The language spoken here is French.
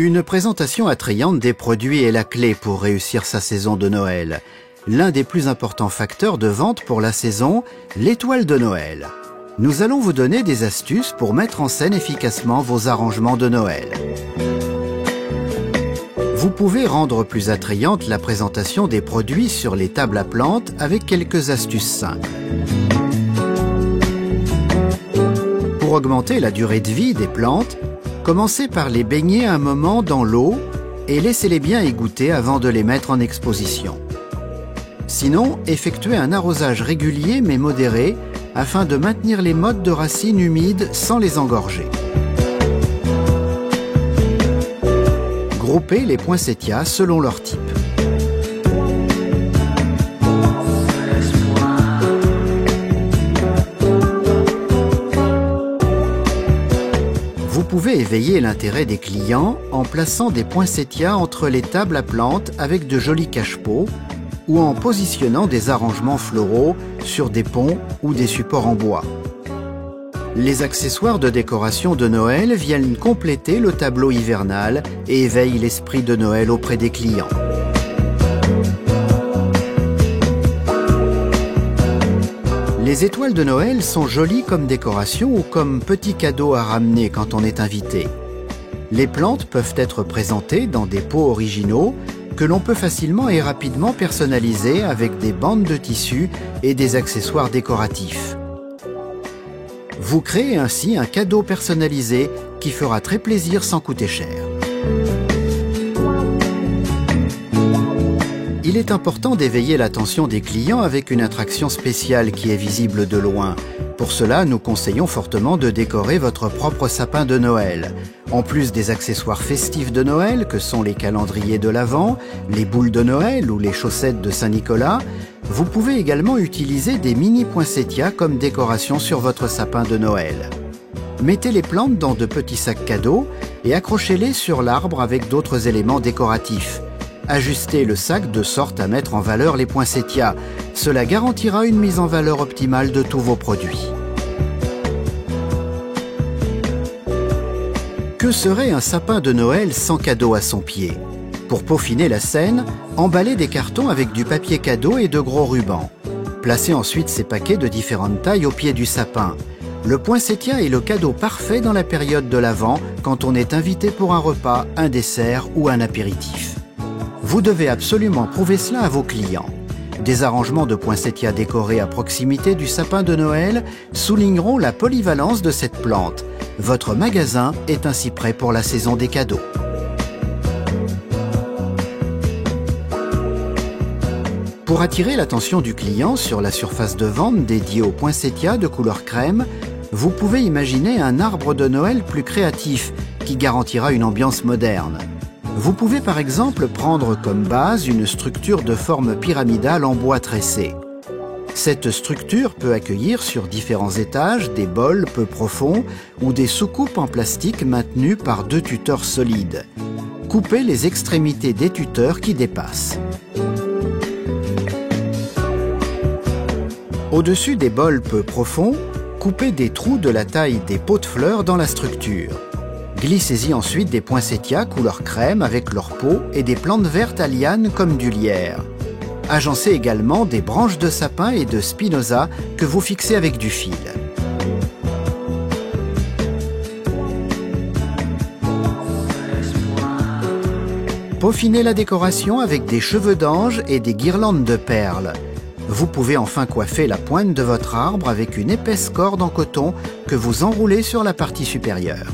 Une présentation attrayante des produits est la clé pour réussir sa saison de Noël. L'un des plus importants facteurs de vente pour la saison, l'étoile de Noël. Nous allons vous donner des astuces pour mettre en scène efficacement vos arrangements de Noël. Vous pouvez rendre plus attrayante la présentation des produits sur les tables à plantes avec quelques astuces simples. Pour augmenter la durée de vie des plantes, commencez par les baigner un moment dans l'eau et laissez-les bien égoutter avant de les mettre en exposition. Sinon, effectuez un arrosage régulier mais modéré afin de maintenir les mottes de racines humides sans les engorger. Groupez les poinsettias selon leur type. Vous pouvez éveiller l'intérêt des clients en plaçant des poinsettias entre les tables à plantes avec de jolis cache-pots ou en positionnant des arrangements floraux sur des ponts ou des supports en bois. Les accessoires de décoration de Noël viennent compléter le tableau hivernal et éveillent l'esprit de Noël auprès des clients. Les étoiles de Noël sont jolies comme décoration ou comme petit cadeau à ramener quand on est invité. Les plantes peuvent être présentées dans des pots originaux que l'on peut facilement et rapidement personnaliser avec des bandes de tissu et des accessoires décoratifs. Vous créez ainsi un cadeau personnalisé qui fera très plaisir sans coûter cher. Il est important d'éveiller l'attention des clients avec une attraction spéciale qui est visible de loin. Pour cela, nous conseillons fortement de décorer votre propre sapin de Noël. En plus des accessoires festifs de Noël, que sont les calendriers de l'Avent, les boules de Noël ou les chaussettes de Saint-Nicolas, vous pouvez également utiliser des mini poinsettias comme décoration sur votre sapin de Noël. Mettez les plantes dans de petits sacs cadeaux et accrochez-les sur l'arbre avec d'autres éléments décoratifs. Ajustez le sac de sorte à mettre en valeur les poinsettias. Cela garantira une mise en valeur optimale de tous vos produits. Que serait un sapin de Noël sans cadeau à son pied? Pour peaufiner la scène, emballez des cartons avec du papier cadeau et de gros rubans. Placez ensuite ces paquets de différentes tailles au pied du sapin. Le poinsettia est le cadeau parfait dans la période de l'Avent quand on est invité pour un repas, un dessert ou un apéritif. Vous devez absolument prouver cela à vos clients. Des arrangements de poinsettias décorés à proximité du sapin de Noël souligneront la polyvalence de cette plante. Votre magasin est ainsi prêt pour la saison des cadeaux. Pour attirer l'attention du client sur la surface de vente dédiée aux poinsettias de couleur crème, vous pouvez imaginer un arbre de Noël plus créatif qui garantira une ambiance moderne. Vous pouvez par exemple prendre comme base une structure de forme pyramidale en bois tressé. Cette structure peut accueillir sur différents étages des bols peu profonds ou des soucoupes en plastique maintenues par deux tuteurs solides. Coupez les extrémités des tuteurs qui dépassent. Au-dessus des bols peu profonds, coupez des trous de la taille des pots de fleurs dans la structure. Glissez-y ensuite des poinsettias couleur crème avec leur peau et des plantes vertes à lianes comme du lierre. Agencez également des branches de sapin et de spinosa que vous fixez avec du fil. Peaufinez la décoration avec des cheveux d'ange et des guirlandes de perles. Vous pouvez enfin coiffer la pointe de votre arbre avec une épaisse corde en coton que vous enroulez sur la partie supérieure.